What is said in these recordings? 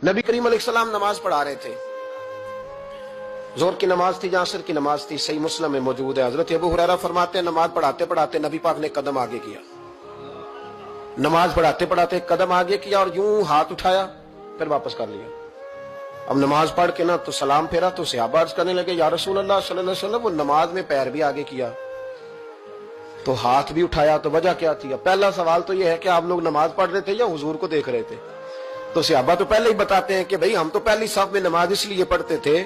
नबी करीम अलैहिस्सलाम नमाज पढ़ा रहे थे, जोर की नमाज थी, असर की नमाज थी, सही मुस्लिम में मौजूद है। हजरत अबू हुरैरा फरमाते हैं नमाज पढ़ाते पढ़ाते नबी पाक ने कदम आगे किया, नमाज पढ़ाते पढ़ाते कदम आगे किया और यूं हाथ उठाया फिर वापस कर लिया। अब नमाज पढ़ के ना तो सलाम फेरा तो सहाबा अर्ज करने लगे या रसूल अल्लाह सल्लल्लाहु अलैहि वसल्लम, वो नमाज में पैर भी आगे किया तो हाथ भी उठाया, तो वजह क्या थी? पहला सवाल तो यह है कि आप लोग नमाज पढ़ रहे थे या हुजूर को देख रहे थे? तो सहाबा तो पहले ही बताते हैं कि भाई हम तो पहली साफ में नमाज इसलिए पढ़ते थे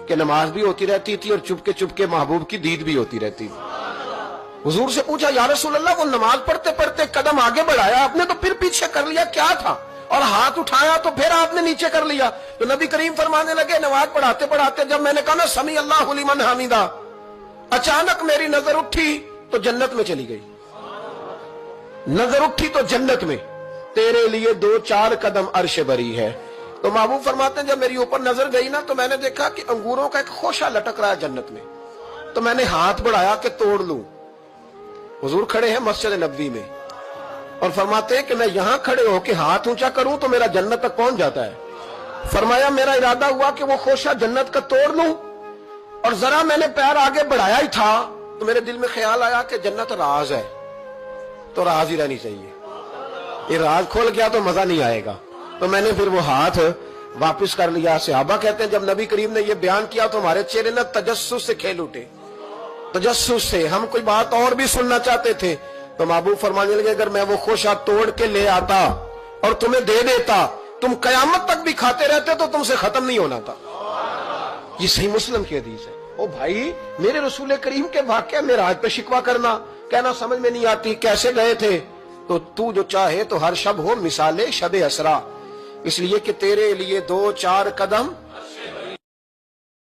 कि नमाज भी होती रहती थी और चुपके चुपके महबूब की दीद भी होती रहती थी। हुजूर से पूछा या रसूल अल्लाह, वो नमाज पढ़ते पढ़ते कदम आगे बढ़ाया आपने तो फिर पीछे कर लिया, क्या था? और हाथ उठाया तो फिर आपने नीचे कर लिया। तो नबी करीम फरमाने लगे नमाज पढ़ाते पढ़ाते जब मैंने कहा ना समी अल्लाहु लिमन हमीदा, अचानक मेरी नजर उठी तो जन्नत में चली गई। नजर उठी तो जन्नत में, तेरे लिए 2-4 कदम अर्श बरी है। तो महबूब फरमाते हैं जब मेरी ऊपर नजर गई ना तो मैंने देखा कि अंगूरों का एक खोशा लटक रहा है जन्नत में, तो मैंने हाथ बढ़ाया कि तोड़ लूं। हुजूर खड़े हैं मस्जिद नबवी में और फरमाते हैं कि मैं यहां खड़े होकर हाथ ऊंचा करूं तो मेरा जन्नत तक पहुंच जाता है। फरमाया मेरा इरादा हुआ कि वो खोशा जन्नत का तोड़ लूं और जरा मैंने पैर आगे बढ़ाया ही था तो मेरे दिल में ख्याल आया कि जन्नत राज है तो राज ही रहनी चाहिए, ये राज खोल गया तो मजा नहीं आएगा। तो मैंने फिर वो हाथ वापस कर लिया। सहाबा कहते हैं जब नबी करीम ने ये बयान किया तो हमारे चेहरे न तजस्सुस से खेल उठे, तजस्सुस से। हम कोई बात और भी सुनना चाहते थे तो महबूब फरमाने लगे अगर मैं वो खोशा तोड़ के ले आता और तुम्हें दे देता तुम कयामत तक भी खाते रहते तो तुमसे खत्म नहीं होना था। ये सही मुस्लिम की हदीस है। ओ भाई, मेरे रसूल करीम के वाक़या में राज पे शिकवा करना, कहना समझ में नहीं आती कैसे गए थे। तो तू जो चाहे तो हर शब हो मिसाले शब असरा, इसलिए कि तेरे लिए 2-4 कदम